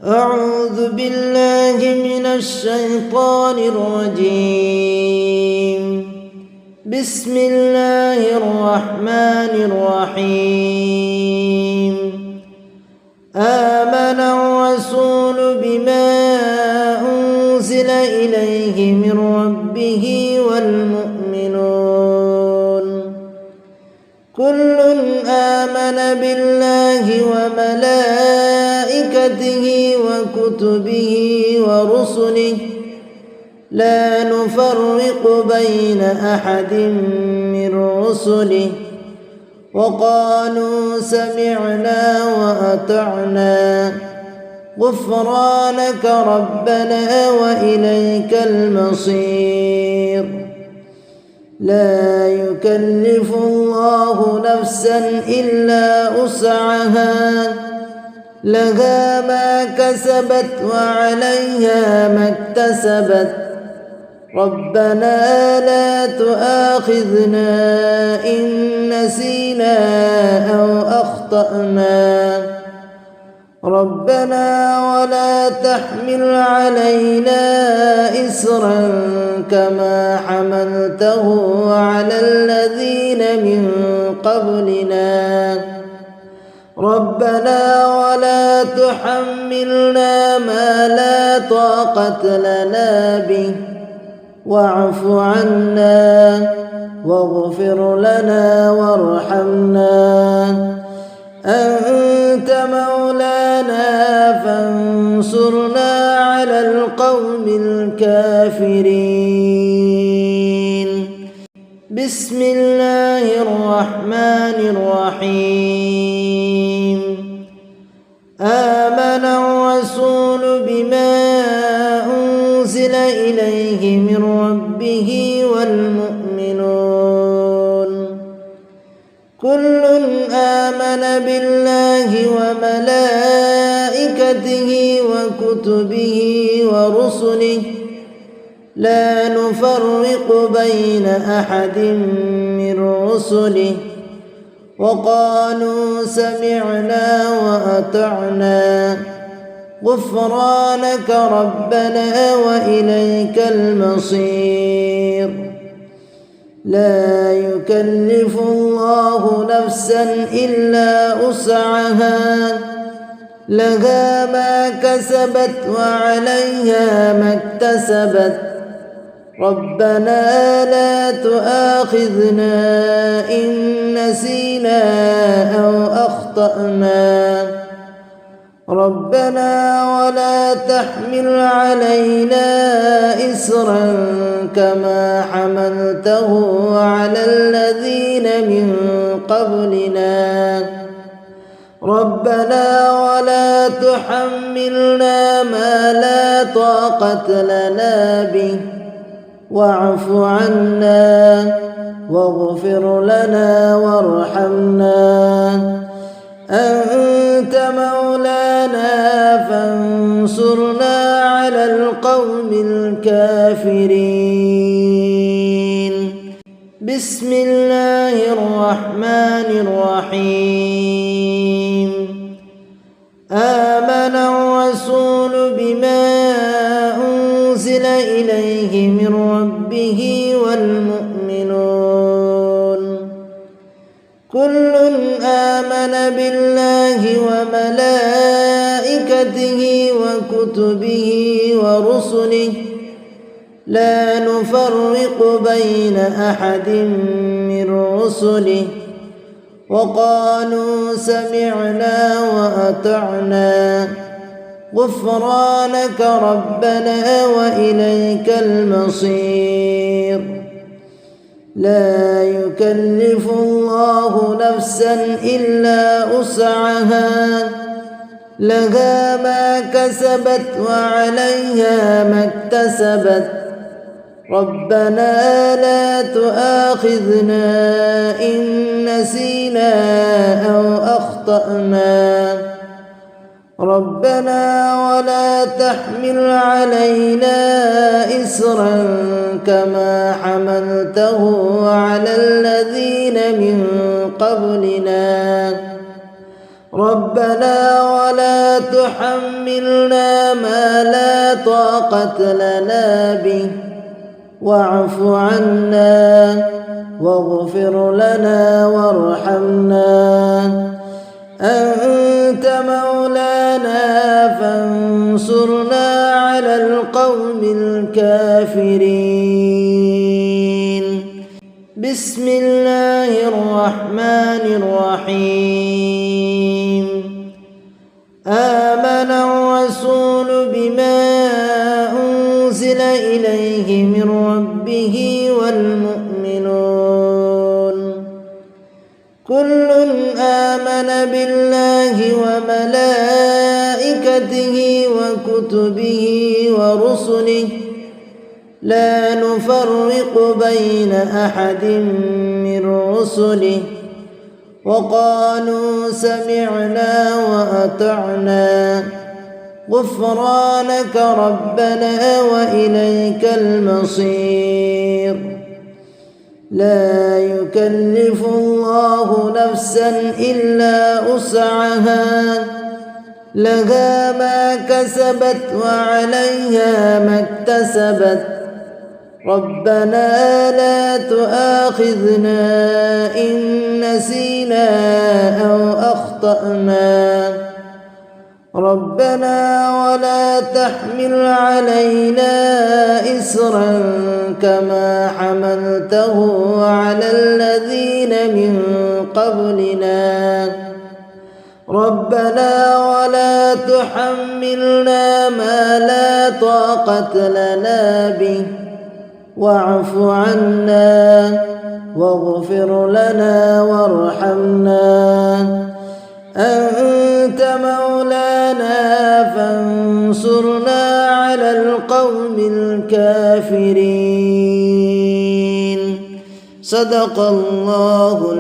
أعوذ بالله من الشيطان الرجيم. بسم الله الرحمن الرحيم. آمن الرسول بما أنزل إليه من ربه والمؤمنون كل آمن بالله وملائكته وكتبه ورسله لا نفرق بين أحد من رسله وقالوا سمعنا وأطعنا غفرانك ربنا وإليك المصير. لا يكلف الله نفسا إلا وسعها لها ما كسبت وعليها ما اكتسبت ربنا لا تؤاخذنا إن نسينا أو أخطأنا ربنا ولا تحمل علينا إصرا كما حملته على الذين من قبلنا ربنا ولا تحملنا ما لا طاقة لنا به واعف عنا واغفر لنا وارحمنا أنت مولانا فانصرنا على القوم الكافرين. بسم الله الرحمن الرحيم. آمن الرسول بما أنزل إليه من ربه والمؤمنون كل آمن بالله وملائكته وكتبه ورسله لا نفرق بين أحد من رسله وقالوا سمعنا وأطعنا غفرانك ربنا وإليك المصير. لا يكلف الله نفسا إلا وسعها لها ما كسبت وعليها ما اكتسبت ربنا لا تؤاخذنا إن نسينا أو أخطأنا ربنا ولا تحمل علينا إصرا كما حملته على الذين من قبلنا ربنا ولا تحملنا ما لا طاقة لنا به واعف عنا واغفر لنا وارحمنا أنت مولانا فانصرنا على القوم الكافرين. بسم الله الرحمن الرحيم. آمن الرسول بما أنزل إليه من ربه والمؤمنون كل آمن بالله وملائكته وكتبه ورسله لا نفرق بين أحد من رسله وقالوا سمعنا وأطعنا غفرانك ربنا وإليك المصير. لا يكلف الله نفسا إلا وسعها لها ما كسبت وعليها ما اكتسبت ربنا لا تؤاخذنا إن نسينا أو أخطأنا ربنا ولا تحمل علينا إصرا كما حملته على الذين من قبلنا ربنا ولا تحملنا ما لا طاقة لنا به واعف عنا واغفر لنا وارحمنا أنت مولانا فانصرنا على القوم الكافرين. بسم الله الرحمن الرحيم. آمن الرسول بما أنزل إليه من ربه والمؤمنون كل آمن بالله وملائكته وكتبه ورسله لا نفرق بين أحد من رسله وقالوا سمعنا وأطعنا غفرانك ربنا وإليك المصير. لا يكلف الله نفسا إلا وسعها لها ما كسبت وعليها ما اكتسبت ربنا لا تؤاخذنا إن نسينا أو أخطأنا ربنا ولا تحمل علينا إصرا كما حملته على الذين من قبلنا ربنا ولا تحملنا ما لا طاقة لنا به واعف عنا واغفر لنا وارحمنا أنت مولانا فانصرنا على القوم الكافرين. صدق الله